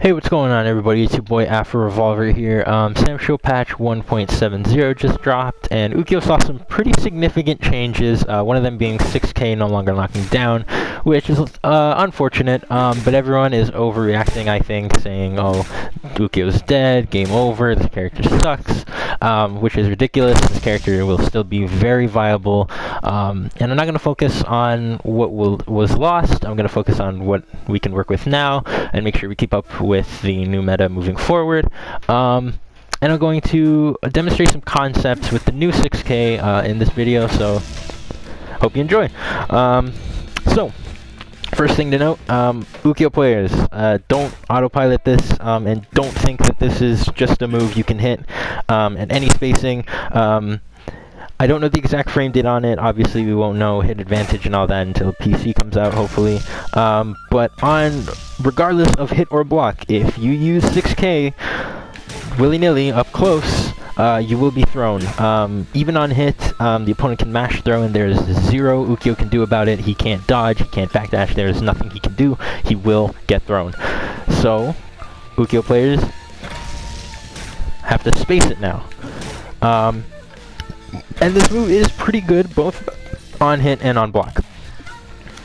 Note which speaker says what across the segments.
Speaker 1: Hey, what's going on, everybody? It's your boy Afro Revolver here. Samsho patch 1.70 just dropped, and Ukyo saw some pretty significant changes, one of them being 6K no longer locking down, which is unfortunate, but everyone is overreacting, I think, saying, oh, Ukyo's dead, game over, this character sucks, which is ridiculous. This character will still be very viable, and I'm not going to focus on what was lost. I'm going to focus on what we can work with now, and make sure we keep up with the new meta moving forward. And I'm going to demonstrate some concepts with the new 6K in this video, so hope you enjoy. So, first thing to note, Ukyo players, don't autopilot this, and don't think that this is just a move you can hit at any spacing. I don't know the exact frame date on it. Obviously, we won't know hit advantage and all that until PC comes out, hopefully. But regardless of hit or block, if you use 6K willy-nilly up close, you will be thrown. Even on hit, the opponent can mash throw, and there's zero Ukyo can do about it. He can't dodge, he can't backdash, there's nothing he can do. He will get thrown. So, Ukyo players have to space it now. And this move is pretty good, both on hit and on block.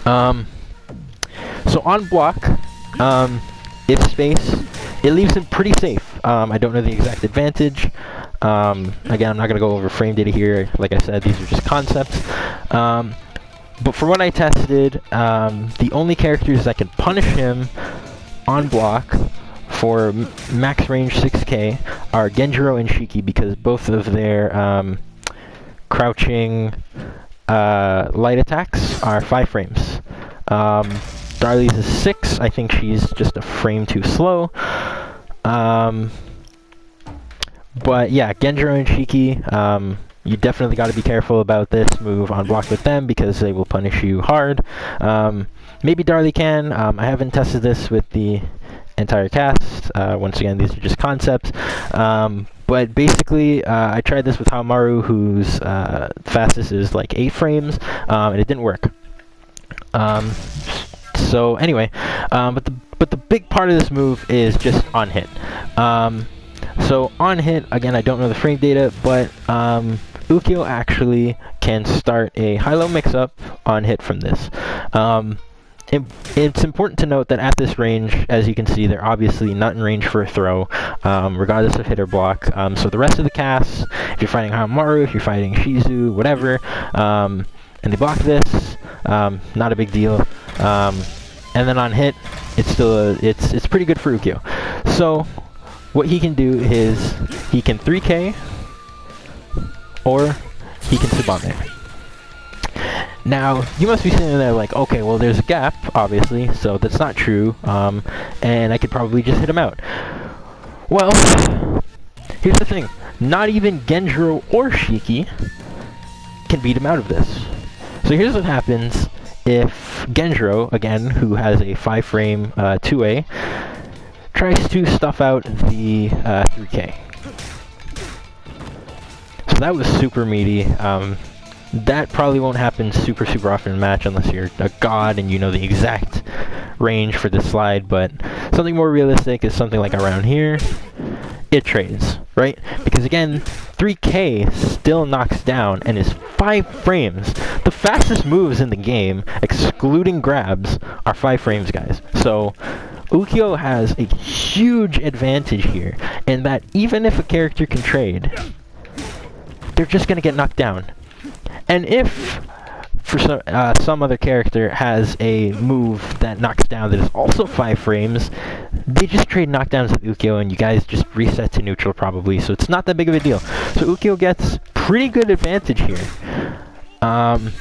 Speaker 1: So on block, if space, it leaves him pretty safe. I don't know the exact advantage. Again, I'm not going to go over frame data here. Like I said, these are just concepts. But for what I tested, the only characters that can punish him on block for max range 6K are Genjiro and Shiki, because both of their crouching light attacks are 5 frames. Darlie's is 6. I think she's just a frame too slow. But yeah, Genjiro and Shiki, you definitely got to be careful about this move on block with them, because they will punish you hard. Maybe Darlie can. I haven't tested this with the entire cast. Once again, these are just concepts. But basically, I tried this with Haomaru, whose fastest is like 8 frames, and it didn't work. So anyway, but the big part of this move is just on hit. So on hit, again, I don't know the frame data, but Ukyo actually can start a high-low mix-up on hit from this. It's important to note that at this range, as you can see, they're obviously not in range for a throw, regardless of hit or block. So the rest of the cast, if you're fighting Haomaru, if you're fighting Shizu, whatever, and they block this, not a big deal. And then on hit, it's still it's pretty good for Ukyo. So what he can do is he can 3K, or he can Tsubame. Now, you must be sitting there like, okay, well, there's a gap, obviously, so that's not true, and I could probably just hit him out. Well, here's the thing. Not even Genjiro or Shiki can beat him out of this. So here's what happens if Genjiro, again, who has a 5-frame 2A, tries to stuff out the 3K. So that was super meaty. That probably won't happen super often in a match unless you're a god and you know the exact range for the slide, but something more realistic is something like around here. It trades, right? Because again, 3K still knocks down and is 5 frames. The fastest moves in the game, excluding grabs, are 5 frames, guys. So Ukyo has a huge advantage here, in that even if a character can trade, they're just going to get knocked down. And if for some other character has a move that knocks down that is also 5 frames, they just trade knockdowns with Ukyo, and you guys just reset to neutral probably, so it's not that big of a deal. So Ukyo gets pretty good advantage here. And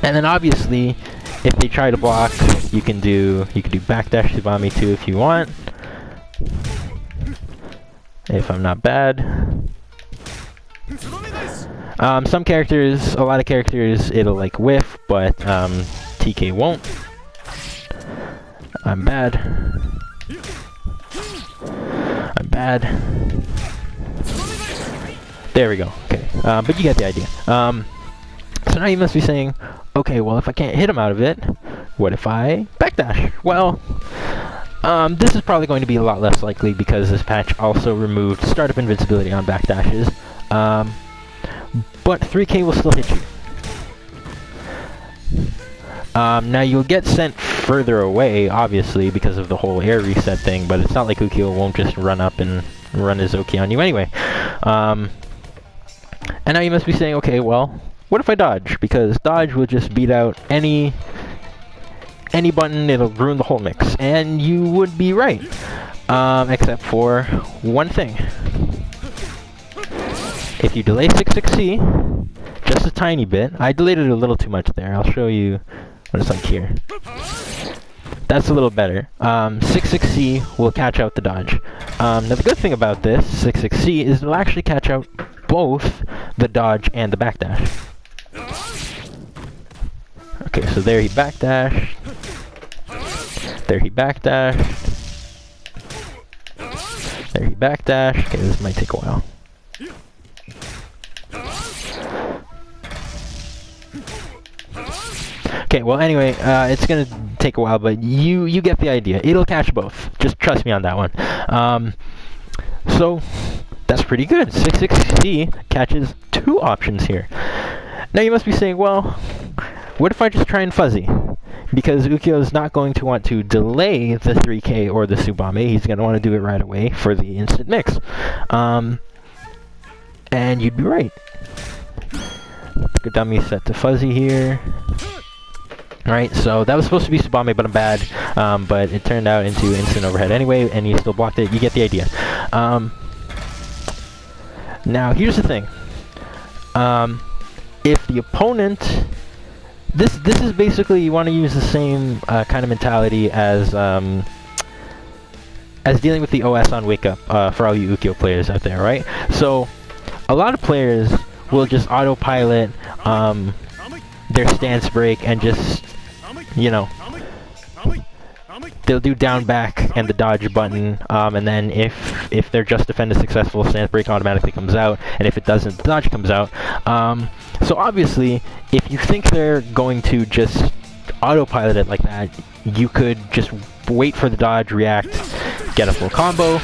Speaker 1: then obviously, if they try to block, you can do backdash Tsubame too if you want. If I'm not bad. Some characters, a lot of characters, it'll like whiff, but TK won't. I'm bad. I'm bad. There we go. Okay, but you get the idea. So now you must be saying, okay, well, if I can't hit him out of it, what if I backdash? Well, This is probably going to be a lot less likely because this patch also removed startup invincibility on backdashes. But 3K will still hit you. Now you'll get sent further away, obviously, because of the whole air reset thing, but it's not like Ukyo won't just run up and run his Oki on you anyway. And now you must be saying, okay, well, what if I dodge? Because dodge will just beat out any button, it'll ruin the whole mix. And you would be right, except for one thing. If you delay 66C, just a tiny bit, I delayed it a little too much there, I'll show you what it's like here. That's a little better. 66C will catch out the dodge. Now the good thing about this, 66C, is it'll actually catch out both the dodge and the backdash. Okay, so there he backdashed. There he backdashed. There he backdashed. Okay, this might take a while. Okay, well anyway, it's gonna take a while, but you get the idea. It'll catch both. Just trust me on that one. So that's pretty good. 66C catches two options here. Now you must be saying, well, what if I just try and fuzzy? Because Ukyo is not going to want to delay the 3K or the Tsubame. He's going to want to do it right away for the instant mix. And you'd be right. Good dummy set to fuzzy here. Alright, so that was supposed to be Tsubame, but I'm bad. But it turned out into instant overhead anyway, and he still blocked it. You get the idea. Now, here's the thing. If the opponent... This is basically, you want to use the same kind of mentality as dealing with the OS on Wake Up for all you Ukyo players out there, right? So, a lot of players will just autopilot their stance break and just, you know, they'll do down back and the dodge button, and then if their just defend is successful, stance break automatically comes out, and if it doesn't, the dodge comes out. So obviously, if you think they're going to just autopilot it like that, you could just wait for the dodge, react, get a full combo,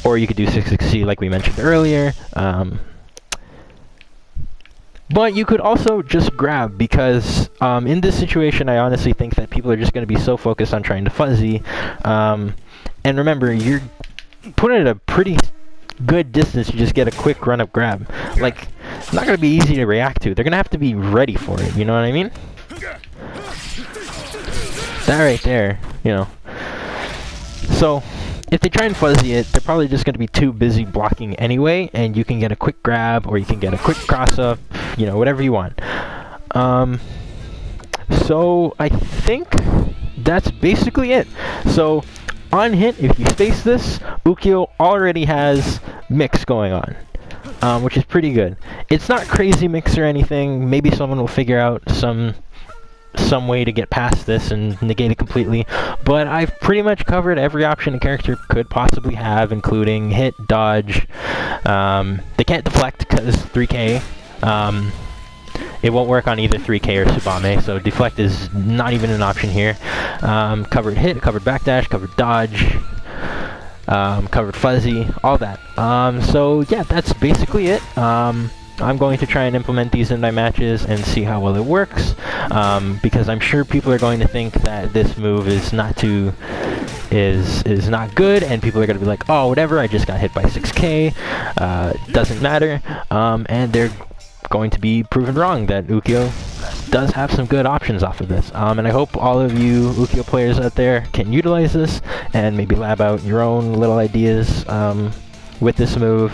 Speaker 1: or you could do 66C like we mentioned earlier. But you could also just grab, because in this situation I honestly think that people are just going to be so focused on trying to fuzzy. And remember, you're put at a pretty good distance to just get a quick run-up grab. Like, it's not going to be easy to react to. They're going to have to be ready for it, you know what I mean? That right there, you know. So, if they try and fuzzy it, they're probably just going to be too busy blocking anyway, and you can get a quick grab, or you can get a quick cross-up, you know, whatever you want. So, I think that's basically it. So, on hit, if you space this, Ukyo already has mix going on, which is pretty good. It's not crazy mix or anything. Maybe someone will figure out some way to get past this and negate it completely, but I've pretty much covered every option a character could possibly have, including hit, dodge. They can't deflect because 3K. It won't work on either 3K or Tsubame, so deflect is not even an option here. Covered hit, covered backdash, covered dodge, covered fuzzy, all that. So yeah, that's basically it. I'm going to try and implement these in my matches and see how well it works, because I'm sure people are going to think that this move is not good, and people are going to be like, oh, whatever, I just got hit by 6K, doesn't matter, and they're going to be proven wrong that Ukyo does have some good options off of this. And I hope all of you Ukyo players out there can utilize this and maybe lab out your own little ideas with this move.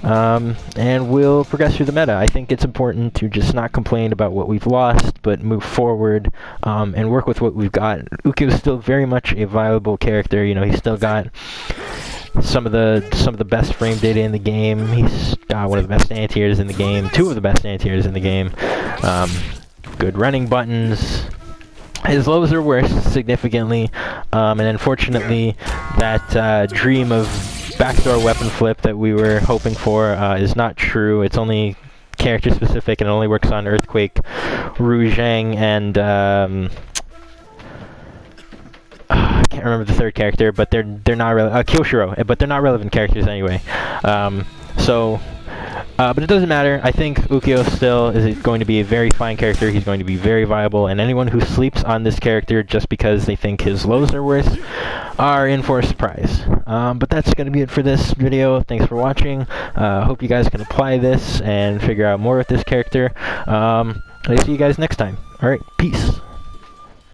Speaker 1: And we'll progress through the meta. I think it's important to just not complain about what we've lost, but move forward and work with what we've got. Ukyo is still very much a viable character. You know, he's still got some of the best frame data in the game. He's got one of the best anti-airs in the game, two of the best anti-airs in the game. Good running buttons. His lows are worse significantly, and unfortunately, that dream of backdoor weapon flip that we were hoping for is not true. It's only character specific, and it only works on Earthquake, Ru Zhang, and can't remember the third character, but they're not Kyoshiro, but they're not relevant characters anyway. But it doesn't matter. I think Ukyo still is going to be a very fine character. He's going to be very viable, and anyone who sleeps on this character just because they think his lows are worse are in for a surprise. But that's going to be it for this video. Thanks for watching. Hope you guys can apply this and figure out more with this character. I'll see you guys next time. Alright, peace.